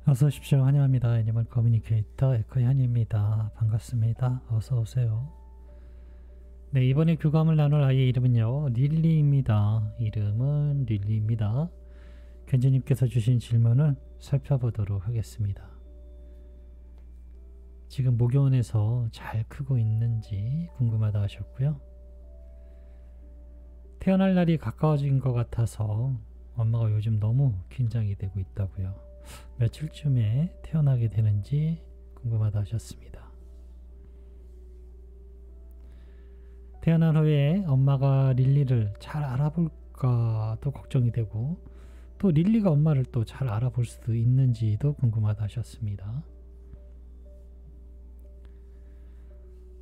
어서 오십시오. 환영합니다. 애니멀 커뮤니케이터 에코현입니다. 반갑습니다. 어서 오세요. 네, 이번에 교감을 나눌 아이의 이름은요, 릴리입니다. 이름은 릴리입니다. 견주님께서 주신 질문을 살펴보도록 하겠습니다. 지금 목욕원에서 잘 크고 있는지 궁금하다 하셨고요. 태어날 날이 가까워진 것 같아서 엄마가 요즘 너무 긴장이 되고 있다고요. 며칠쯤에 태어나게 되는지 궁금하다 하셨습니다. 태어난 후에 엄마가 릴리를 잘 알아볼까도 걱정이 되고, 또 릴리가 엄마를 또 잘 알아볼 수도 있는지도 궁금하다 하셨습니다.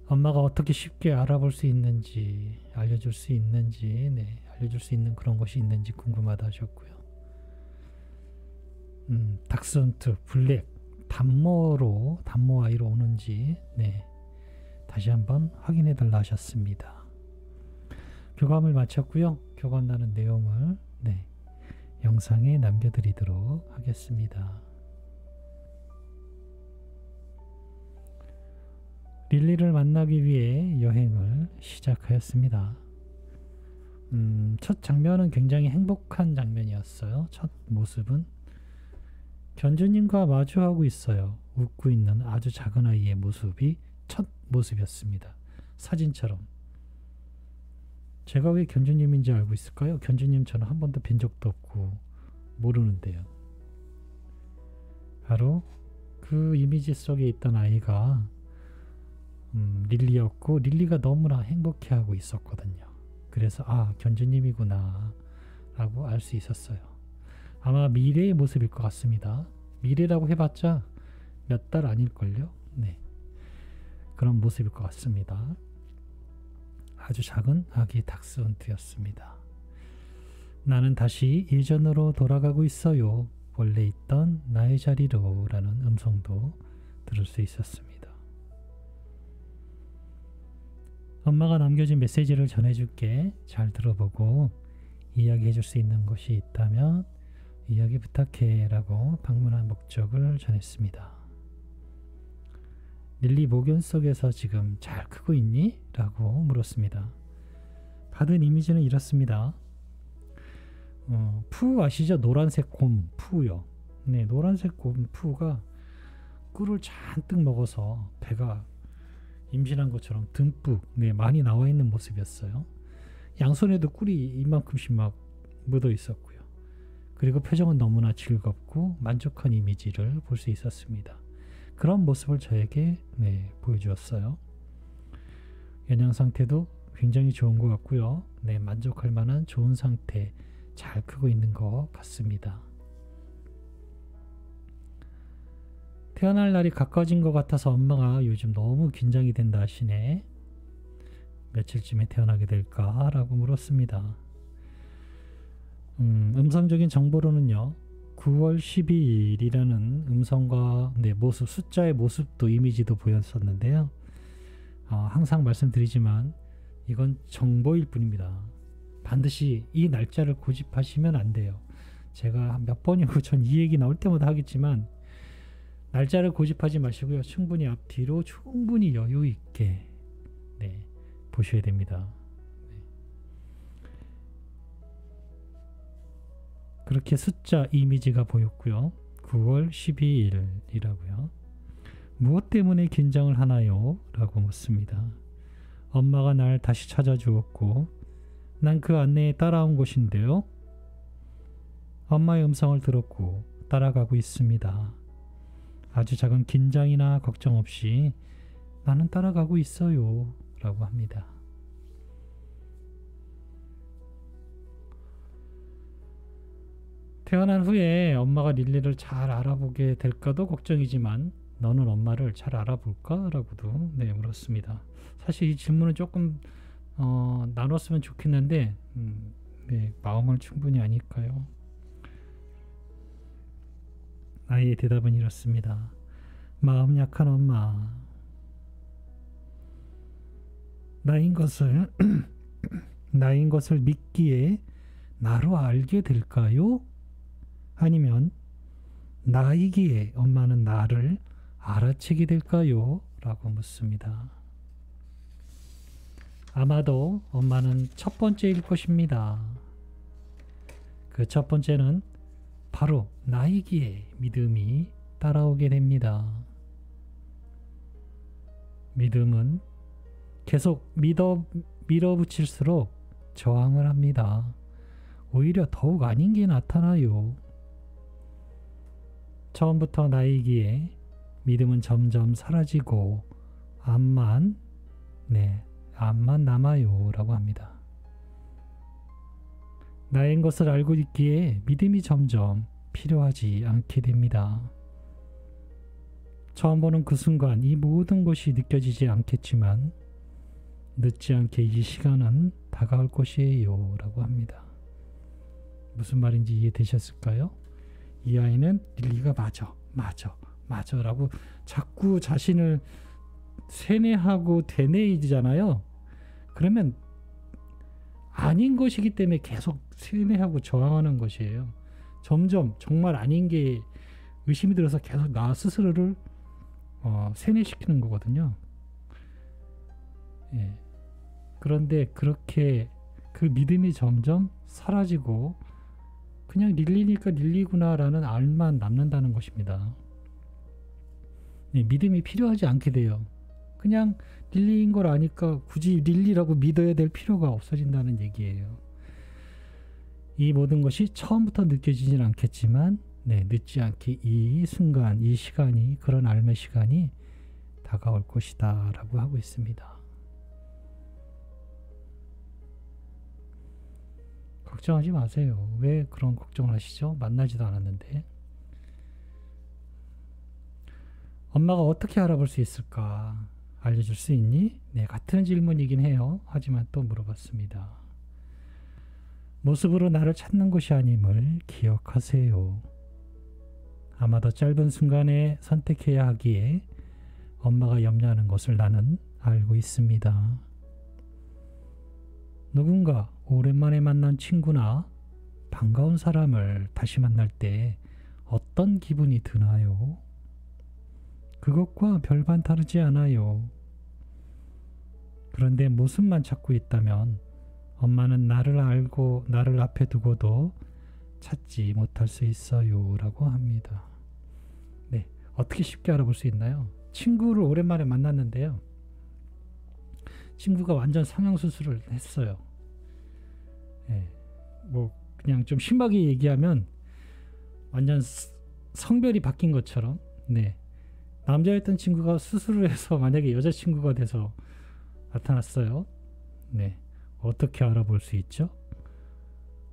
엄마가 어떻게 쉽게 알아볼 수 있는지, 알려줄 수 있는지, 알려줄 수 있는 그런 것이 있는지 궁금하다 하셨고요. 닥스훈트, 블랙, 단모 아이로 오는지, 다시 한번 확인해 달라 하셨습니다. 교감을 마쳤고요. 교감 나눈 내용을, 영상에 남겨드리도록 하겠습니다. 릴리를 만나기 위해 여행을 시작하였습니다. 첫 장면은 굉장히 행복한 장면이었어요. 첫 모습은 견주님과 마주하고 있어요. 웃고 있는 아주 작은 아이의 모습이 첫 모습이었습니다. 사진처럼. 제가 왜 견주님인지 알고 있을까요? 견주님 저는 한 번도 뵌 적도 없고 모르는데요. 바로 그 이미지 속에 있던 아이가 릴리였고, 릴리가 너무나 행복해하고 있었거든요. 그래서 견주님이구나 라고 알 수 있었어요. 아마 미래의 모습일 것 같습니다. 미래라고 해봤자 몇 달 아닐걸요? 그런 모습일 것 같습니다. 아주 작은 아기 닥스훈트였습니다. 나는 다시 예전으로 돌아가고 있어요. 원래 있던 나의 자리로 라는 음성도 들을 수 있었습니다. 엄마가 남겨준 메시지를 전해줄게. 잘 들어보고 이야기해줄 수 있는 것이 있다면 이야기 부탁해 라고 방문한 목적을 전했습니다. 릴리 목욕 속에서 지금 잘 크고 있니? 라고 물었습니다. 받은 이미지는 이렇습니다. 푸 아시죠? 노란색 곰 푸요. 노란색 곰 푸가 꿀을 잔뜩 먹어서 배가 임신한 것처럼 듬뿍 많이 나와 있는 모습이었어요. 양손에도 꿀이 이만큼씩 막 묻어 있었고요. 그리고 표정은 너무나 즐겁고 만족한 이미지를 볼 수 있었습니다. 그런 모습을 저에게 보여주었어요. 영양 상태도 굉장히 좋은 것 같고요. 만족할 만한 좋은 상태, 잘 크고 있는 것 같습니다. 태어날 날이 가까워진 것 같아서 엄마가 요즘 너무 긴장이 된다 하시네. 며칠쯤에 태어나게 될까? 라고 물었습니다. 음성적인 정보로는요, 9월 12일이라는 음성과 모습, 숫자의 모습도 이미지도 보였었는데요. 항상 말씀드리지만 이건 정보일 뿐입니다. 반드시 이 날짜를 고집하시면 안 돼요. 제가 몇 번이고 전 이 얘기 나올 때마다 하겠지만, 날짜를 고집하지 마시고요. 충분히 앞뒤로 충분히 여유 있게 보셔야 됩니다. 그렇게 숫자 이미지가 보였고요. 9월 12일이라고요. 무엇 때문에 긴장을 하나요? 라고 묻습니다. 엄마가 날 다시 찾아주었고 난 그 안내에 따라온 것인데요. 엄마의 음성을 들었고 따라가고 있습니다. 아주 작은 긴장이나 걱정 없이 나는 따라가고 있어요. 라고 합니다. 태어난 후에 엄마가 릴리를 잘 알아보게 될까도 걱정이지만 너는 엄마를 잘 알아볼까? 라고도 물었습니다. 사실 이 질문은 조금 나눴으면 좋겠는데 마음을 충분히 아니까요. 아이의 대답은 이렇습니다. 마음 약한 엄마, 나인 것을 믿기에 나로 알게 될까요? 아니면 나이기에 엄마는 나를 알아채게 될까요? 라고 묻습니다. 아마도 엄마는 첫 번째일 것입니다. 그 첫 번째는 바로 나이기에 믿음이 따라오게 됩니다. 믿음은 계속 밀어붙일수록 저항을 합니다. 오히려 더욱 아닌 게 나타나요. 처음부터 나이기에 믿음은 점점 사라지고 암만 남아요 라고 합니다. 나인 것을 알고 있기에 믿음이 점점 필요하지 않게 됩니다. 처음 보는 그 순간 이 모든 것이 느껴지지 않겠지만 늦지 않게 이 시간은 다가올 것이에요 라고 합니다. 무슨 말인지 이해되셨을까요? 이 아이는 릴리가 맞아 라고 자꾸 자신을 세뇌하고 되뇌이잖아요. 그러면 아닌 것이기 때문에 계속 세뇌하고 저항하는 것이에요. 점점 정말 아닌 게 의심이 들어서 계속 나 스스로를 세뇌시키는 거거든요. 예. 그런데 그렇게 그 믿음이 점점 사라지고 그냥 릴리니까 릴리구나라는 알만 남는다는 것입니다. 예, 믿음이 필요하지 않게 돼요. 그냥 릴리인 걸 아니까 굳이 릴리라고 믿어야 될 필요가 없어진다는 얘기예요. 이 모든 것이 처음부터 느껴지진 않겠지만 늦지 않게 이 순간, 이 시간이, 그런 삶의 시간이 다가올 것이다 라고 하고 있습니다. 걱정하지 마세요. 왜 그런 걱정을 하시죠? 만나지도 않았는데. 엄마가 어떻게 알아볼 수 있을까? 알려줄 수 있니? 네, 같은 질문이긴 해요. 하지만 또 물어봤습니다. 모습으로 나를 찾는 것이 아님을 기억하세요. 아마도 짧은 순간에 선택해야 하기에 엄마가 염려하는 것을 나는 알고 있습니다. 누군가 오랜만에 만난 친구나 반가운 사람을 다시 만날 때 어떤 기분이 드나요? 그것과 별반 다르지 않아요. 그런데 모습만 찾고 있다면 엄마는 나를 알고 나를 앞에 두고도 찾지 못할 수 있어요 라고 합니다. 네, 어떻게 쉽게 알아볼 수 있나요? 친구를 오랜만에 만났는데요. 친구가 완전 성형수술을 했어요. 네, 뭐 그냥 좀 심하게 얘기하면 완전 성별이 바뀐 것처럼 남자였던 친구가 수술을 해서 만약에 여자친구가 돼서 나타났어요. 네, 어떻게 알아볼 수 있죠?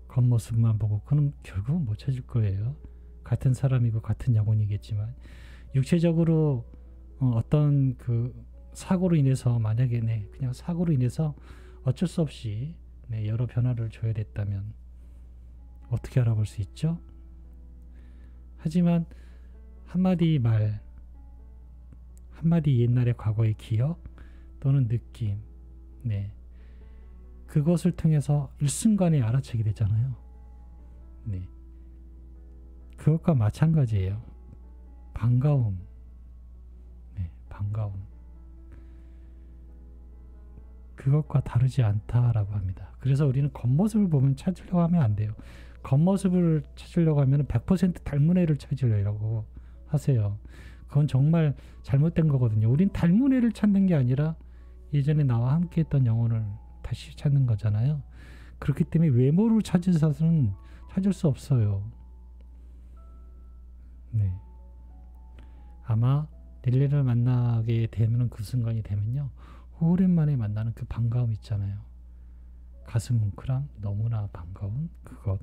겉모습만 보고 그럼 결국은 못 찾을 거예요. 같은 사람이고 같은 영혼이겠지만 육체적으로 어떤 그 사고로 인해서 만약에 그냥 사고로 인해서 어쩔 수 없이 여러 변화를 줘야 됐다면 어떻게 알아볼 수 있죠? 하지만 한마디 말, 한마디 옛날의 과거의 기억 또는 느낌, 그것을 통해서 일순간에 알아채게 되잖아요. 그것과 마찬가지예요. 반가움, 반가움. 그것과 다르지 않다라고 합니다. 그래서 우리는 겉모습을 보면 찾으려고 하면 안 돼요. 겉모습을 찾으려고 하면 100% 닮은 애를 찾으려고 하세요. 그건 정말 잘못된 거거든요. 우린 닮은 애를 찾는 게 아니라 예전에 나와 함께 했던 영혼을 다시 찾는 거잖아요. 그렇기 때문에 외모를 찾으셔서는 찾을 수 없어요. 아마 릴리를 만나게 되면 그 순간이 되면요. 오랜만에 만나는 그 반가움 있잖아요. 가슴 뭉클함, 너무나 반가운 그것.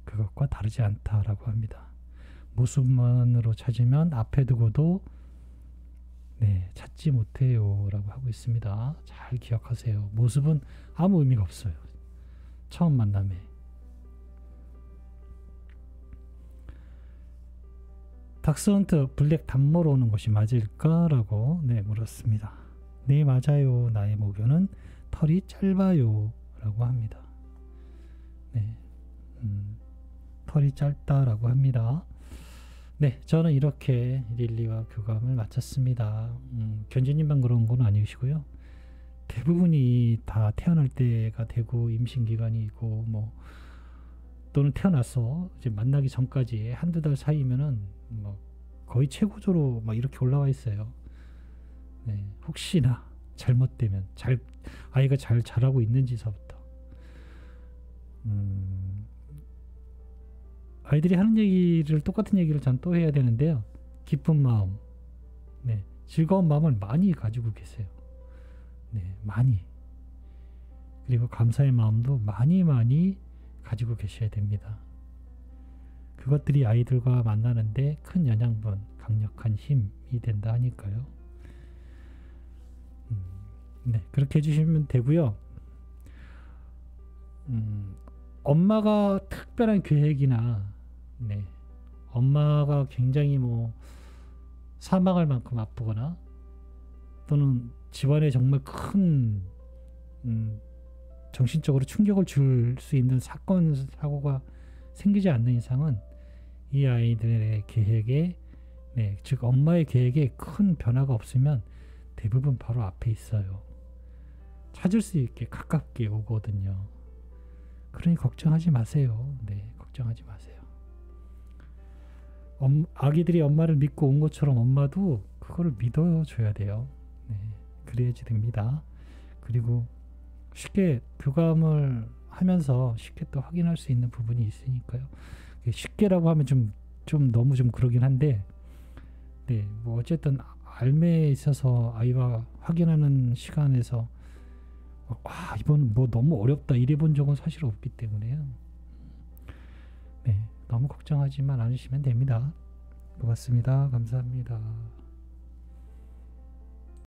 그것과 다르지 않다라고 합니다. 모습만으로 찾으면 앞에 두고도 찾지 못해요 라고 하고 있습니다. 잘 기억하세요. 모습은 아무 의미가 없어요. 처음 만남에. 닥스헌트 블랙 단모로 오는 것이 맞을까? 라고 물었습니다. 네, 맞아요. 나의 모교는 털이 짧아요 라고 합니다. 털이 짧다라고 합니다. 네, 저는 이렇게 릴리와 교감을 마쳤습니다. 견주님만 그런 건 아니시고요. 대부분이 다 태어날 때가 되고 임신 기간이고 뭐 또는 태어나서 이제 만나기 전까지 한두 달 사이면은 뭐 거의 최고조로 막 이렇게 올라와 있어요. 네, 혹시나 잘못되면 아이가 잘 자라고 있는지서부터 아이들이 하는 얘기를 똑같은 얘기를 전 또 해야 되는데요. 기쁜 마음, 네, 즐거운 마음을 많이 가지고 계세요. 네, 많이. 그리고 감사의 마음도 많이 가지고 계셔야 됩니다. 그것들이 아이들과 만나는데 큰 영양분, 강력한 힘이 된다 하니까요. 네, 그렇게 해주시면 되고요. 엄마가 특별한 계획이나, 네, 엄마가 굉장히 뭐 사망할 만큼 아프거나 또는 집안에 정말 큰 정신적으로 충격을 줄 수 있는 사건 사고가 생기지 않는 이상은 이 아이들의 계획에, 네, 즉 엄마의 계획에 큰 변화가 없으면 대부분 바로 앞에 있어요. 찾을 수 있게 가깝게 오거든요. 그러니 걱정하지 마세요. 네, 걱정하지 마세요. 아기들이 엄마를 믿고 온 것처럼 엄마도 그거를 믿어줘야 돼요. 네, 그래야지 됩니다. 그리고 쉽게 교감을 하면서 쉽게 또 확인할 수 있는 부분이 있으니까요. 쉽게라고 하면 좀 너무 좀 그러긴 한데, 네, 뭐 어쨌든 알매에 있어서 아이와 확인하는 시간에서 이번 뭐 너무 어렵다 이래 본 적은 사실 없기 때문에요. 네, 너무 걱정하지만 않으시면 됩니다. 고맙습니다. 감사합니다.